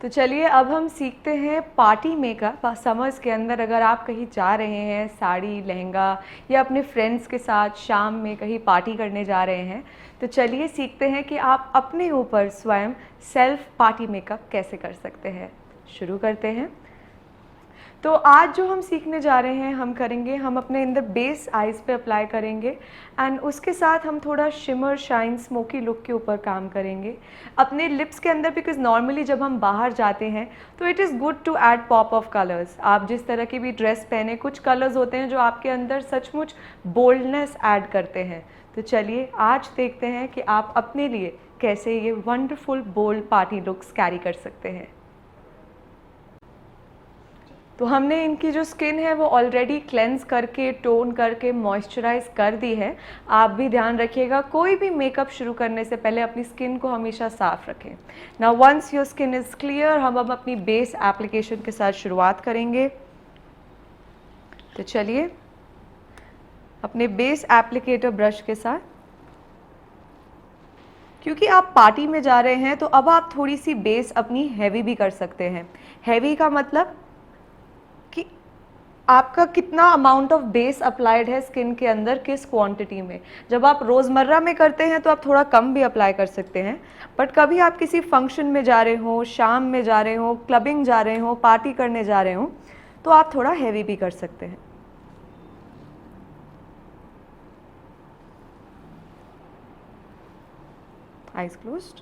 तो चलिए अब हम सीखते हैं पार्टी मेकअप। समर्स के अंदर अगर आप कहीं जा रहे हैं साड़ी लहंगा या अपने फ्रेंड्स के साथ शाम में कहीं पार्टी करने जा रहे हैं, तो चलिए सीखते हैं कि आप अपने ऊपर स्वयं सेल्फ पार्टी मेकअप कैसे कर सकते हैं। शुरू करते हैं। तो आज जो हम सीखने जा रहे हैं हम अपने इन द बेस आइज़ पे अप्लाई करेंगे एंड उसके साथ हम थोड़ा शिमर शाइन स्मोकी लुक के ऊपर काम करेंगे अपने लिप्स के अंदर, बिकॉज नॉर्मली जब हम बाहर जाते हैं तो it is good to add pop of colours. आप जिस तरह की भी ड्रेस पहने, कुछ कलर्स होते हैं जो आपके अंदर सचमुच बोल्डनेस ऐड करते हैं। तो चलिए आज देखते हैं कि आप अपने लिए कैसे ये wonderful bold party looks carry कर सकते हैं। तो हमने इनकी जो स्किन है वो ऑलरेडी क्लेंस करके, टोन करके, मॉइस्चराइज कर दी है। आप भी ध्यान रखिएगा, कोई भी मेकअप शुरू करने से पहले अपनी स्किन को हमेशा साफ रखें। Now once your skin is clear, हम अब अपनी बेस एप्लीकेशन के साथ शुरुआत करेंगे। तो चलिए अपने बेस एप्लीकेटर ब्रश के साथ, क्योंकि आप पार्टी में जा रहे हैं तो अब आप थोड़ी सी बेस अपनी हैवी भी कर सकते हैं। हैवी का मतलब कि आपका कितना अमाउंट ऑफ बेस अप्लाइड है स्किन के अंदर, किस क्वांटिटी में। जब आप रोज़मर्रा में करते हैं तो आप थोड़ा कम भी अप्लाई कर सकते हैं, बट कभी आप किसी फंक्शन में जा रहे हो, शाम में जा रहे हो, क्लबिंग जा रहे हो, पार्टी करने जा रहे हो, तो आप थोड़ा हैवी भी कर सकते हैं। Eyes closed.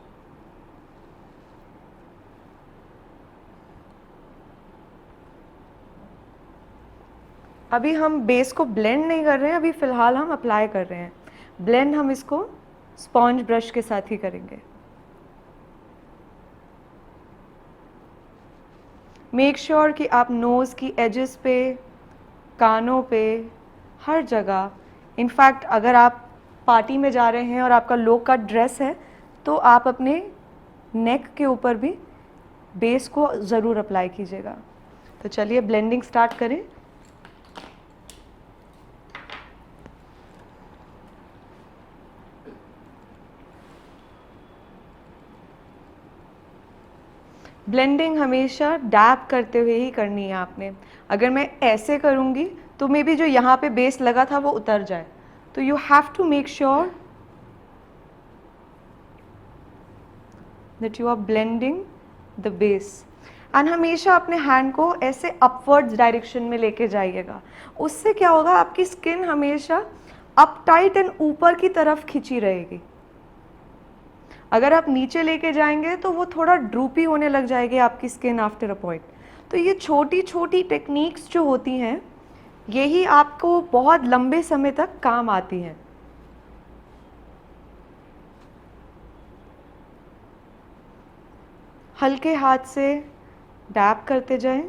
अभी हम बेस को ब्लेंड नहीं कर रहे हैं, अभी फ़िलहाल हम अप्लाई कर रहे हैं। ब्लेंड हम इसको स्पॉन्ज ब्रश के साथ ही करेंगे। मेक श्योर कि आप नोज़ की एजेस पे, कानों पे, हर जगह, इनफैक्ट अगर आप पार्टी में जा रहे हैं और आपका लो कट ड्रेस है तो आप अपने नेक के ऊपर भी बेस को ज़रूर अप्लाई कीजिएगा। तो चलिए ब्लेंडिंग स्टार्ट करें। ब्लेंडिंग हमेशा डैप करते हुए ही करनी है आपने। अगर मैं ऐसे करूँगी तो मे बी जो यहाँ पे बेस लगा था वो उतर जाए, तो you have to make sure that you are blending the base. And हमेशा अपने हैंड को ऐसे अपवर्ड्स डायरेक्शन में लेके जाइएगा। उससे क्या होगा, आपकी स्किन हमेशा अपटाइट एंड ऊपर की तरफ खिंची रहेगी। अगर आप नीचे लेके जाएंगे तो वो थोड़ा ड्रूपी होने लग जाएगी आपकी स्किन आफ्टर अ पॉइंट। तो ये छोटी छोटी टेक्निक्स जो होती हैं, यही आपको बहुत लंबे समय तक काम आती हैं। हल्के हाथ से डैब करते जाएं।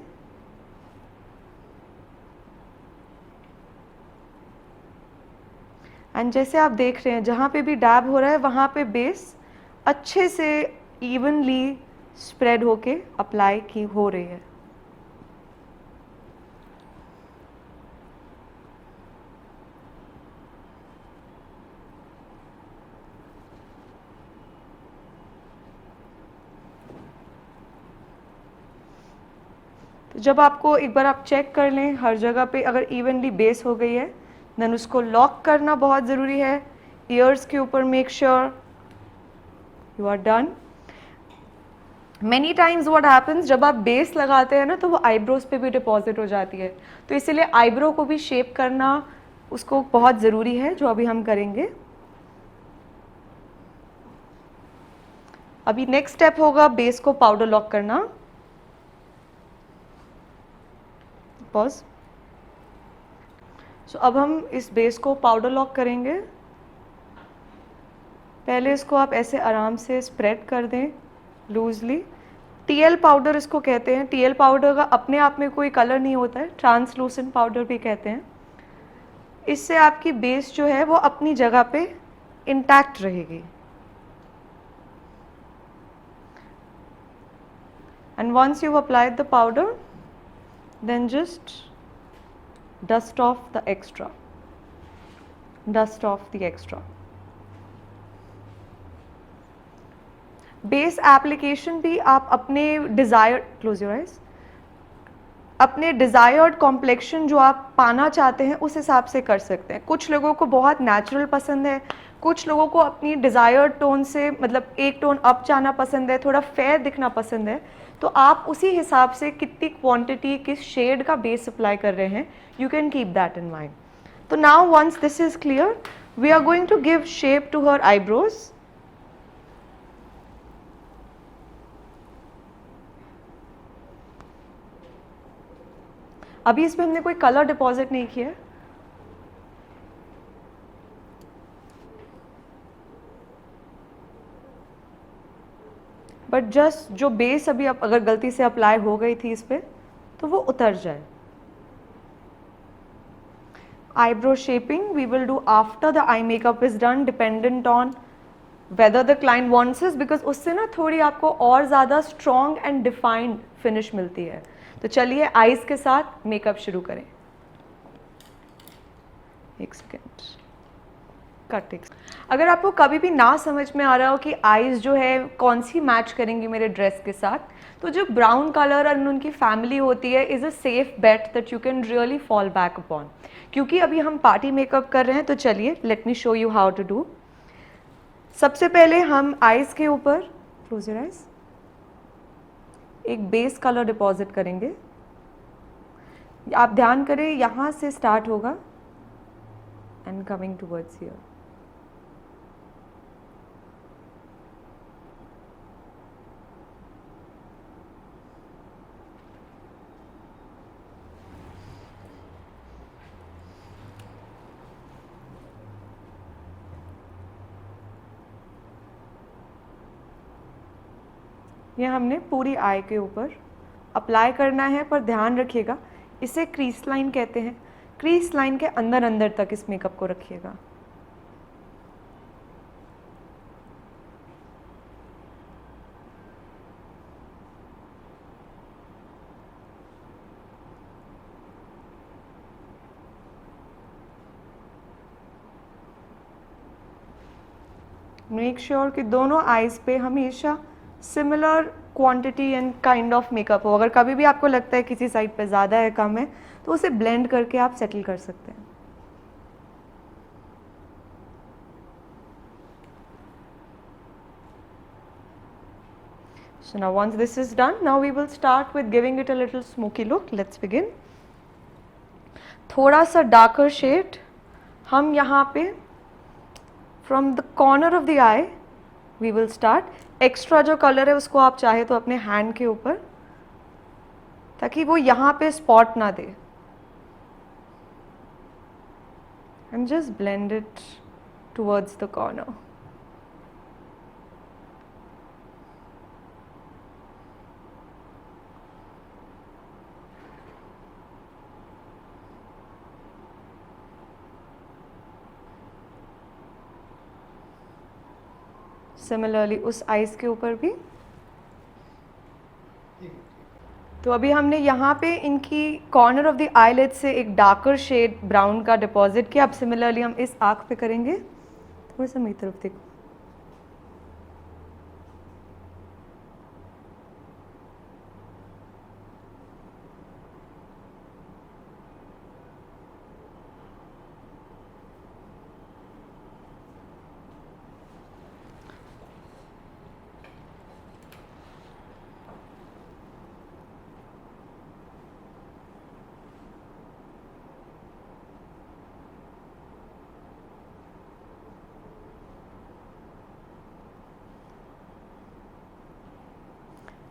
एंड जैसे आप देख रहे हैं, जहाँ पे भी डैब हो रहा है वहाँ पे बेस अच्छे से इवनली स्प्रेड होके अप्लाई की हो रही है। तो जब आपको एक बार आप चेक कर लें हर जगह पे अगर इवनली बेस हो गई है, देन उसको लॉक करना बहुत ज़रूरी है। ईयर्स के ऊपर make sure you are done. Many times what happens, जब आप बेस लगाते हैं ना तो वो आईब्रोज पे भी डिपॉजिट हो जाती है, तो इसीलिए आईब्रो को भी शेप करना उसको बहुत ज़रूरी है, जो अभी हम करेंगे। अभी नेक्स्ट स्टेप होगा बेस को पाउडर लॉक करना। पॉज। सो अब हम इस बेस को पाउडर लॉक करेंगे। पहले इसको आप ऐसे आराम से स्प्रेड कर दें लूजली। टीएल पाउडर इसको कहते हैं। टीएल पाउडर का अपने आप में कोई कलर नहीं होता है, ट्रांसलूसेंट पाउडर भी कहते हैं। इससे आपकी बेस जो है वो अपनी जगह पे इंटैक्ट रहेगी। And once you've applied the powder, then just dust off the extra. Dust off the extra. Base application भी आप अपने डिज़ायर, क्लोज योर आइज, अपने डिज़ायर्ड कॉम्प्लेक्शन जो आप पाना चाहते हैं उस हिसाब से कर सकते हैं। कुछ लोगों को बहुत नेचुरल पसंद है, कुछ लोगों को अपनी डिज़ायर्ड टोन से मतलब एक टोन अप जाना पसंद है, थोड़ा फेयर दिखना पसंद है, तो आप उसी हिसाब से कितनी क्वांटिटी किस शेड का बेस अप्लाई कर रहे हैं, you can keep that in mind. तो now once this is clear, we are going to give shape to her eyebrows. अभी इसमें हमने कोई कलर डिपॉजिट नहीं किया है, बट जस्ट जो बेस अभी अगर गलती से अप्लाई हो गई थी इस पर तो वो उतर जाए। Eyebrow shaping we will do after the eye makeup is done, dependent on whether the client wants this, because उससे ना थोड़ी आपको और ज़्यादा strong and defined finish मिलती है। तो चलिए आईज के साथ मेकअप शुरू करें। एक सेकेंड, कट। अगर आपको कभी भी ना समझ में आ रहा हो कि आईज जो है कौन सी मैच करेंगी मेरे ड्रेस के साथ, तो जो ब्राउन कलर और उनकी फैमिली होती है is a safe bet that you can really fall back upon. क्योंकि अभी हम पार्टी मेकअप कर रहे हैं, तो चलिए let me show you how to do. सबसे पहले हम आईज के ऊपर, क्लोज योर आईज, एक बेस कलर डिपॉजिट करेंगे। आप ध्यान करें यहाँ से स्टार्ट होगा एंड कमिंग टूवर्ड्स हियर। ये हमने पूरी आई के ऊपर अप्लाई करना है, पर ध्यान रखिएगा इसे क्रीज लाइन कहते हैं। क्रीज लाइन के अंदर अंदर तक इस मेकअप को रखिएगा। मेक श्योर कि दोनों आईज पे हमेशा similar quantity and kind of makeup हो। अगर कभी भी आपको लगता है किसी साइड पे ज़्यादा है कम है, तो उसे ब्लेंड करके आप सेटल कर सकते हैं। So now once this is done, now we will start with giving it a little smoky look. Let's begin. थोड़ा सा डार्कर शेड हम यहाँ पे from the corner of the eye we will start. Extra जो colour है उसको आप चाहे तो अपने हैंड के ऊपर, ताकि वो यहाँ पे स्पॉट ना दे, and just blend it towards the corner. Similarly उस आइज के ऊपर भी। तो अभी हमने यहाँ पे इनकी कॉर्नर ऑफ द आईलिड से एक डार्कर शेड ब्राउन का डिपॉजिट किया। अब सिमिलरली हम इस आँख पे करेंगे। थोड़ा सा मेरी तरफ देखो।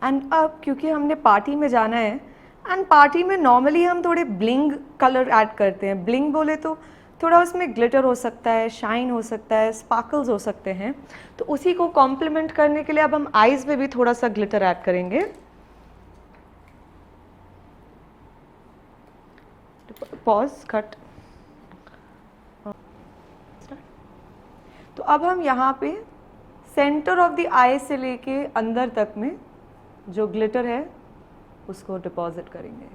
एंड अब क्योंकि हमने पार्टी में जाना है, एंड पार्टी में नॉर्मली हम थोड़े ब्लिंग कलर ऐड करते हैं। ब्लिंग बोले तो थोड़ा उसमें ग्लिटर हो सकता है, शाइन हो सकता है, स्पार्कल्स हो सकते हैं। तो उसी को कॉम्प्लीमेंट करने के लिए अब हम आईज में भी थोड़ा सा ग्लिटर ऐड करेंगे। Pause, cut. तो अब हम यहाँ पे सेंटर ऑफ द आई से लेके अंदर तक में जो ग्लिटर है उसको डिपॉजिट करेंगे।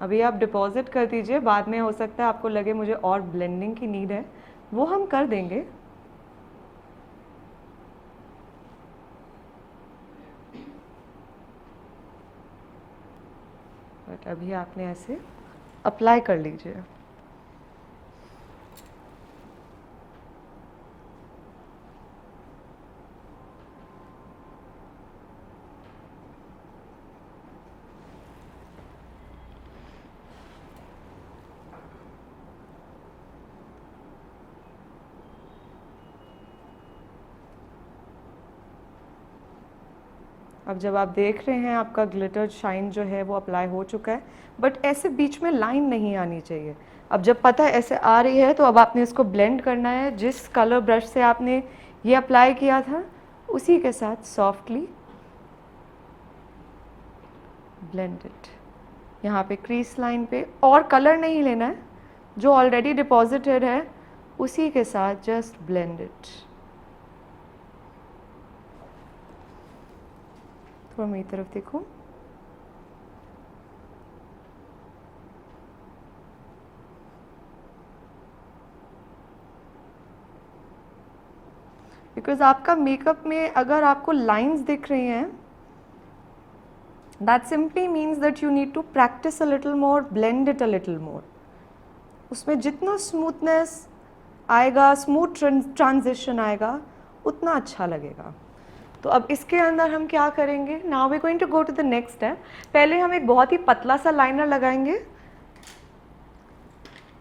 अभी आप डिपॉजिट कर दीजिए, बाद में हो सकता है आपको लगे मुझे और ब्लेंडिंग की नीड है, वो हम कर देंगे। बट अभी आपने ऐसे अप्लाई कर लीजिए। अब जब आप देख रहे हैं आपका ग्लिटर शाइन जो है वो अप्लाई हो चुका है, बट ऐसे बीच में लाइन नहीं आनी चाहिए। अब जब पता है ऐसे आ रही है तो अब आपने इसको ब्लेंड करना है। जिस कलर ब्रश से आपने ये अप्लाई किया था उसी के साथ सॉफ्टली ब्लेंड इट। यहाँ पे क्रीज लाइन पे और कलर नहीं लेना है, जो ऑलरेडी डिपॉजिटेड है उसी के साथ जस्ट ब्लेंड इट। थोड़ा मेरी तरफ देखो। बिकॉज आपका मेकअप में अगर आपको लाइंस दिख रही हैं, that simply means that you need to practise a little more, blend it a little more. उसमें जितना स्मूथनेस आएगा, स्मूथ ट्रांजिशन आएगा, उतना अच्छा लगेगा। तो अब इसके अंदर हम क्या करेंगे, now we going to go to the next step. पहले हम एक बहुत ही पतला सा लाइनर लगाएंगे।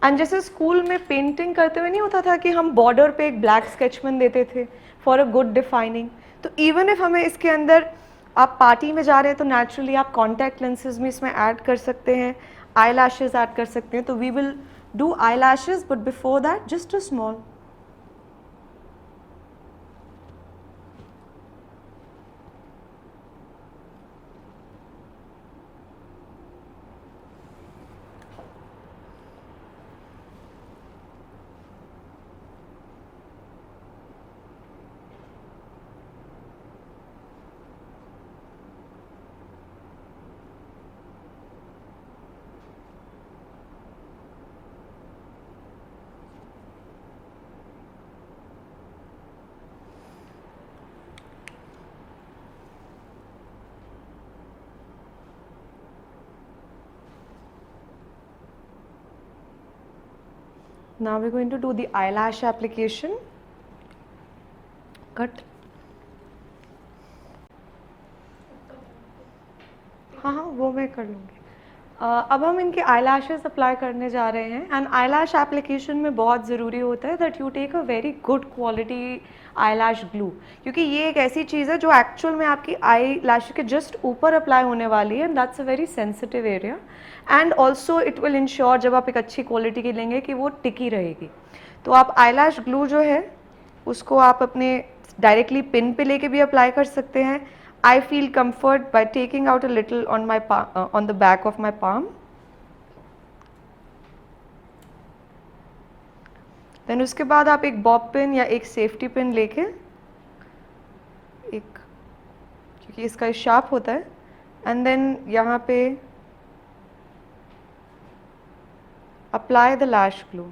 एंड जैसे स्कूल में पेंटिंग करते हुए नहीं होता था कि हम बॉर्डर पे एक ब्लैक स्केच पेन देते थे फॉर अ गुड डिफाइनिंग, तो इवन इफ हमें इसके अंदर, आप पार्टी में जा रहे हैं तो नेचुरली आप कॉन्टैक्ट लेंसेज में इसमें ऐड कर सकते हैं, आई लैशेज ऐड कर सकते हैं। तो we will do eyelashes, but before that just a small. Now we're going to do the eyelash application. Cut. हाँ हाँ वो मैं कर लूँगी। अब हम इनके आई लैशेज़ अप्लाई करने जा रहे हैं। एंड आई लैश एप्लीकेशन में बहुत ज़रूरी होता है that you take a very good quality eyelash glue, क्योंकि ये एक ऐसी चीज़ है जो एक्चुअल में आपकी आई लैश के जस्ट ऊपर अप्लाई होने वाली है, and that's a very sensitive area. And also it will ensure जब आप एक अच्छी क्वालिटी की लेंगे कि वो टिकी रहेगी। तो आप आई लैश ग्लू जो है उसको आप अपने डायरेक्टली पिन पे लेके भी अप्लाई कर सकते हैं। I feel comfort by taking out a little on my on the back of my palm. Then उसके बाद आप एक बॉब पिन या एक सेफ्टी पिन लेके, एक, क्योंकि इसका शार्प होता है, एंड देन यहाँ पे apply the lash glue.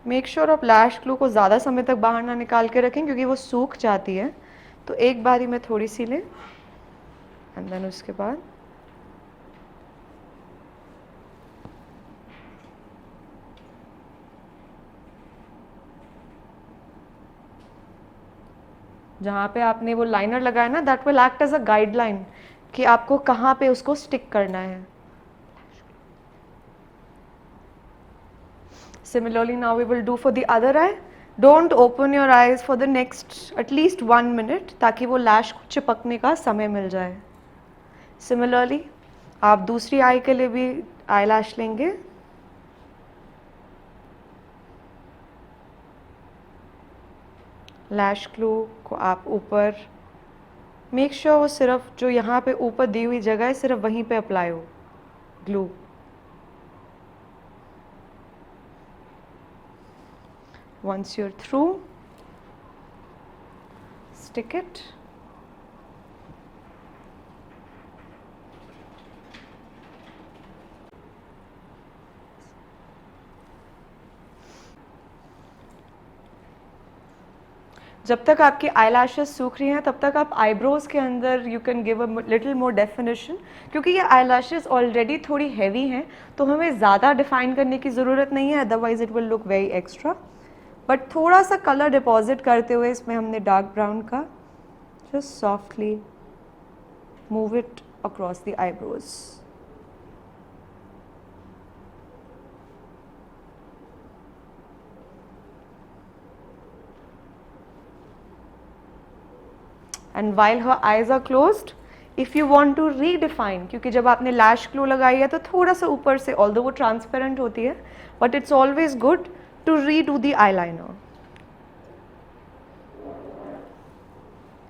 Make sure आप लैश ग्लू को ज़्यादा समय तक बाहर ना निकाल के रखें, क्योंकि वो सूख जाती है। तो एक बारी में थोड़ी सी लें, एंड देन उसके बाद जहाँ पे आपने वो लाइनर लगाया ना, that will act as a guideline कि आपको कहाँ पे उसको स्टिक करना है। Similarly, now we will do for the other eye. Don't open your eyes for the next at least 1 minute ताकि वो लैश को चिपकने का समय मिल जाए। Similarly, आप दूसरी आई के लिए भी आई लैश लेंगे। लैश ग्लू को आप ऊपर, मेक श्योर वो सिर्फ जो यहाँ पे ऊपर दी हुई जगह है सिर्फ वहीं पे अप्लाई हो glue. Once you're through, stick it. जब तक आपकी आईलैशेस सूख रही हैं तब तक आप आईब्रोज के अंदर you can give a little more definition, क्योंकि ये आईलैशेस ऑलरेडी थोड़ी हैवी हैं तो हमें ज़्यादा डिफाइन करने की ज़रूरत नहीं है, otherwise it will look very extra. But थोड़ा सा कलर डिपॉजिट करते हुए इसमें हमने डार्क ब्राउन का just softly move it across the eyebrows. And while her eyes are closed, if you want to redefine, क्योंकि जब आपने लैश ग्लो लगाई है तो थोड़ा सा ऊपर से, ऑल्दो वो ट्रांसपेरेंट होती है, but it's always good to redo the eyeliner.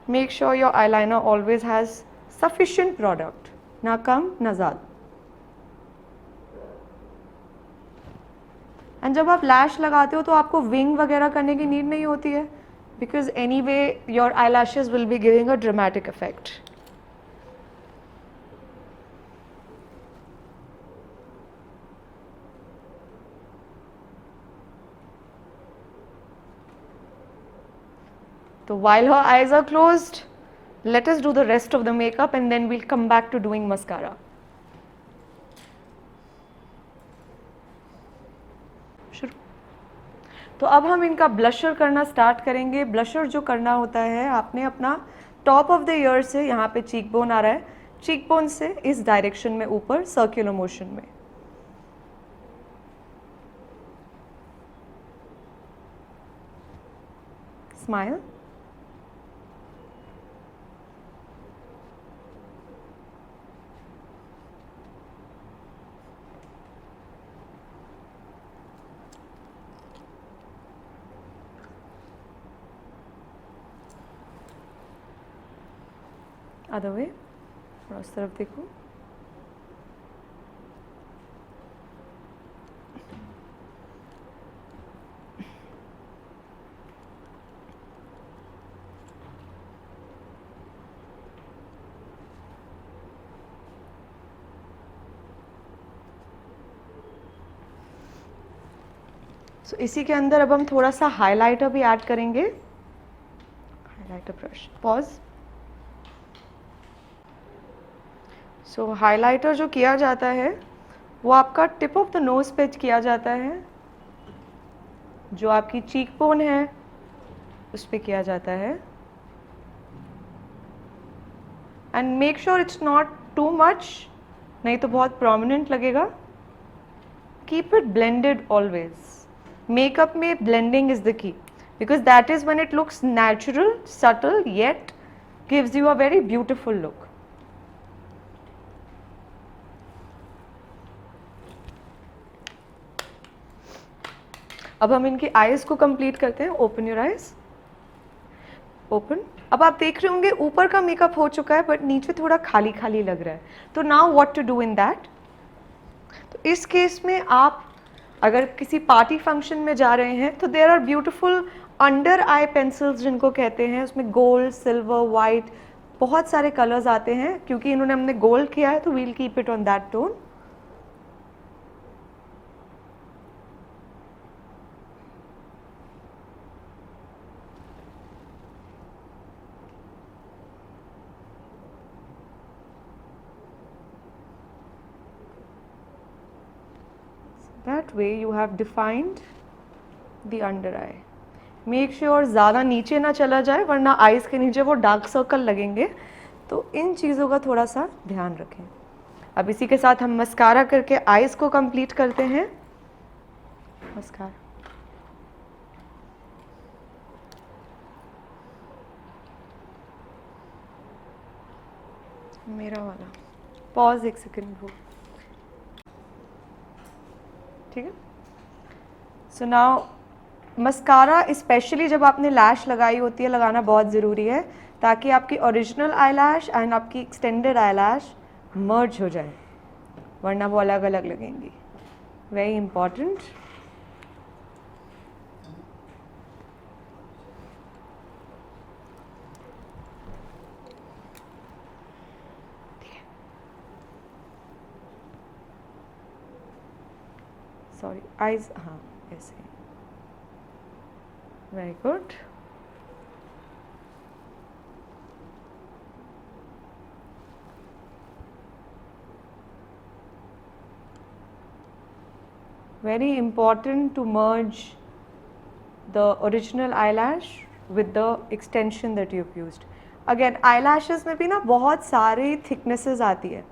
Make sure your eyeliner always has sufficient product, ना कम ना ज़्यादा. एंड जब आप लैश लगाते हो तो आपको विंग वगैरह करने की नीड नहीं होती है, because anyway your eyelashes will be giving a dramatic effect. So while her eyes are closed, let us do the rest of the makeup and then we'll come back to doing mascara. शुरू. तो अब हम इनका blusher करना start करेंगे. Blusher जो करना होता है, आपने अपना टॉप ऑफ द ईयर से, यहाँ पे चीक बोन आ रहा है, चीक बोन से इस डायरेक्शन में ऊपर सर्कुलर मोशन में. स्माइल. अदर वे, और उस तरफ देखो. सो इसी के अंदर अब हम थोड़ा सा हाइलाइटर भी ऐड करेंगे. Highlighter brush, pause. So highlighter जो किया जाता है वो आपका टिप ऑफ द नोज पे किया जाता है, जो आपकी चीक बोन है उस पे किया जाता है. And make sure it's not too much, नहीं तो बहुत प्रोमिनेंट लगेगा. Keep it blended always. Makeup में blending is the key, because that is when it looks natural, subtle, yet gives you a very beautiful look. अब हम इनकी eyes को complete करते हैं. Open your eyes. ओपन. अब आप देख रहे होंगे ऊपर का मेकअप हो चुका है बट नीचे थोड़ा खाली खाली लग रहा है. तो now what to do in that. तो इस केस में आप अगर किसी पार्टी फंक्शन में जा रहे हैं तो there are beautiful under eye pencils जिनको कहते हैं. उसमें गोल्ड, सिल्वर, वाइट, बहुत सारे कलर्स आते हैं. क्योंकि इन्होंने हमने गोल्ड किया है तो we'll keep it on that tone. That way you have defined the under eye. Make sure ज़्यादा नीचे ना चला जाए वरना आईज के नीचे वो डार्क सर्कल लगेंगे. तो इन चीज़ों का थोड़ा सा ध्यान रखें. अब इसी के साथ हम मस्कारा करके आईज को कंप्लीट करते हैं. मस्कारा. मेरा वाला. पॉज एक सेकेंड वो. ठीक है. सो नाउ मस्कारा स्पेशली जब आपने लैश लगाई होती है लगाना बहुत ज़रूरी है ताकि आपकी ओरिजिनल आई लैश एंड आपकी एक्सटेंडेड आई लैश मर्ज हो जाए, वरना वो अलग अलग लगेंगी. Very important. सॉरी आईज, हाँ ऐसे, very good. Very important to merge the original eyelash with the extension that you've used. Again eyelashes में भी ना बहुत सारी thicknesses आती है।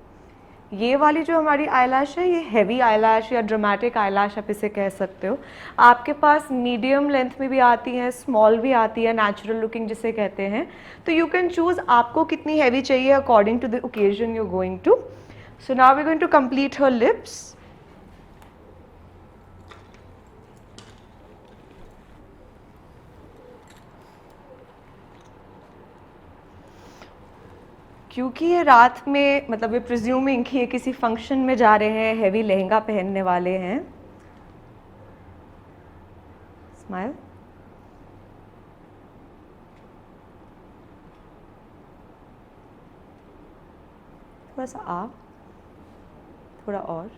ये वाली जो हमारी eyelash है ये heavy eyelash या dramatic eyelash आप इसे कह सकते हो। आपके पास medium length में भी आती है, small भी आती है, natural looking जिसे कहते हैं। तो you can choose आपको कितनी heavy चाहिए according to the occasion you're going to. So now we're going to complete her lips. क्योंकि ये रात में मतलब ये प्रिज्यूमिंग कि ये किसी फंक्शन में जा रहे हैं, हैवी लहंगा पहनने वाले हैं। स्माइल। थोड़ा सा आप, थोड़ा और।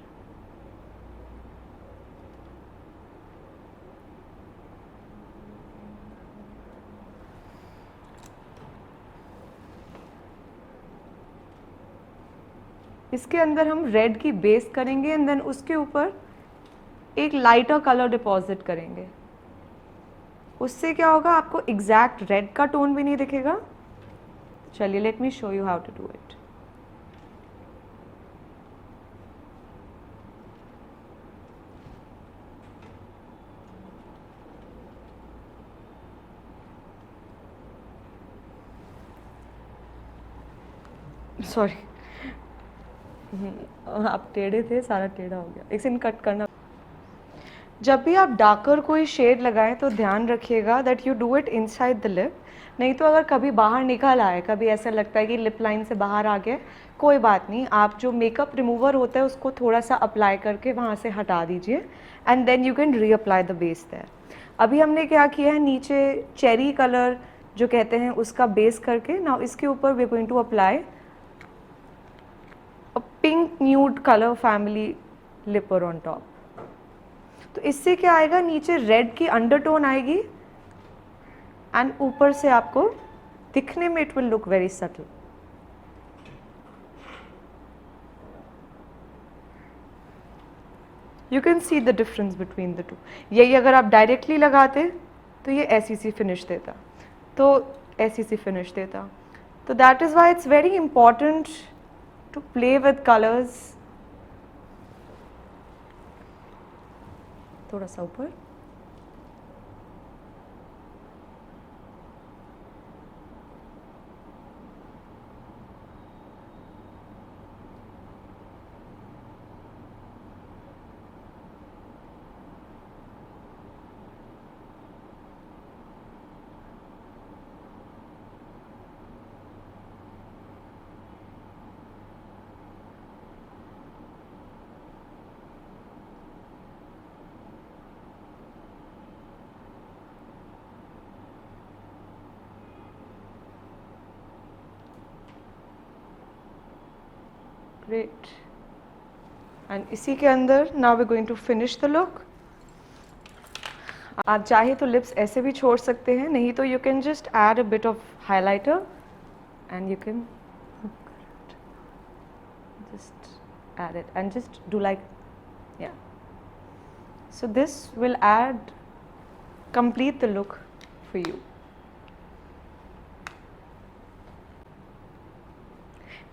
इसके अंदर हम रेड की बेस करेंगे एंड देन उसके ऊपर एक लाइटर कलर डिपॉजिट करेंगे। उससे क्या होगा, आपको एग्जैक्ट रेड का टोन भी नहीं दिखेगा। चलिए let me show you how to do it. Sorry आप टेढ़े थे, सारा टेढ़ा हो गया। एक सेकंड कट करना। जब भी आप डार्कर कोई शेड लगाएं तो ध्यान रखिएगा that you do it inside the lip. नहीं तो अगर कभी बाहर निकल आए, कभी ऐसा लगता है कि लिप लाइन से बाहर आ गया, कोई बात नहीं, आप जो मेकअप रिमूवर होता है उसको थोड़ा सा अप्लाई करके वहाँ से हटा दीजिए and then you can reapply the base there. अभी हमने क्या किया है, नीचे चेरी कलर जो कहते हैं उसका बेस करके, नाउ इसके ऊपर we are going to apply pink nude colour family लिपर ऑन टॉप। तो इससे क्या आएगा, नीचे रेड की अंडरटोन आएगी एंड ऊपर से आपको दिखने में it will look very subtle. You can see the difference between the two. यही अगर आप डायरेक्टली लगाते तो ये ऐसी सी फिनिश देता, तो ऐसी सी फिनिश देता। तो that is why it's very important to play with colors। थोड़ा सा ऊपर। ग्रेट। एंड इसी के अंदर now we going to finish the look. आप चाहे तो लिप्स ऐसे भी छोड़ सकते हैं, नहीं तो you can just add a bit of highlighter and you can just add it and just do like, yeah. So this will add, complete the look for you.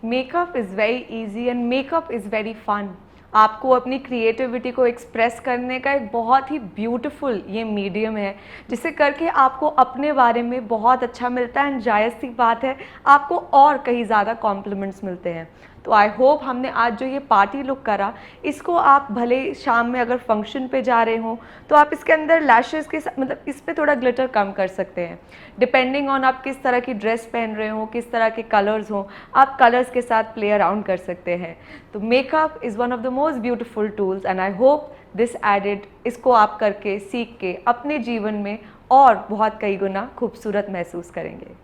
Makeup is very easy and makeup is very fun. आपको अपनी creativity को express करने का एक बहुत ही beautiful ये medium है, जिसे करके आपको अपने बारे में बहुत अच्छा मिलता है एंड जायज़ सी बात है आपको और कहीं ज़्यादा कॉम्प्लीमेंट्स मिलते हैं। तो आई होप हमने आज जो ये पार्टी लुक करा, इसको आप भले शाम में अगर फंक्शन पे जा रहे हो तो आप इसके अंदर लैशेज़ के मतलब इस पर थोड़ा ग्लिटर कम कर सकते हैं, डिपेंडिंग ऑन आप किस तरह की ड्रेस पहन रहे हो, किस तरह के कलर्स हो, आप कलर्स के साथ प्ले अराउंड कर सकते हैं। तो makeup is one of the most beautiful tools and I hope this added, इसको आप करके सीख के अपने जीवन में और बहुत कई गुना खूबसूरत महसूस करेंगे।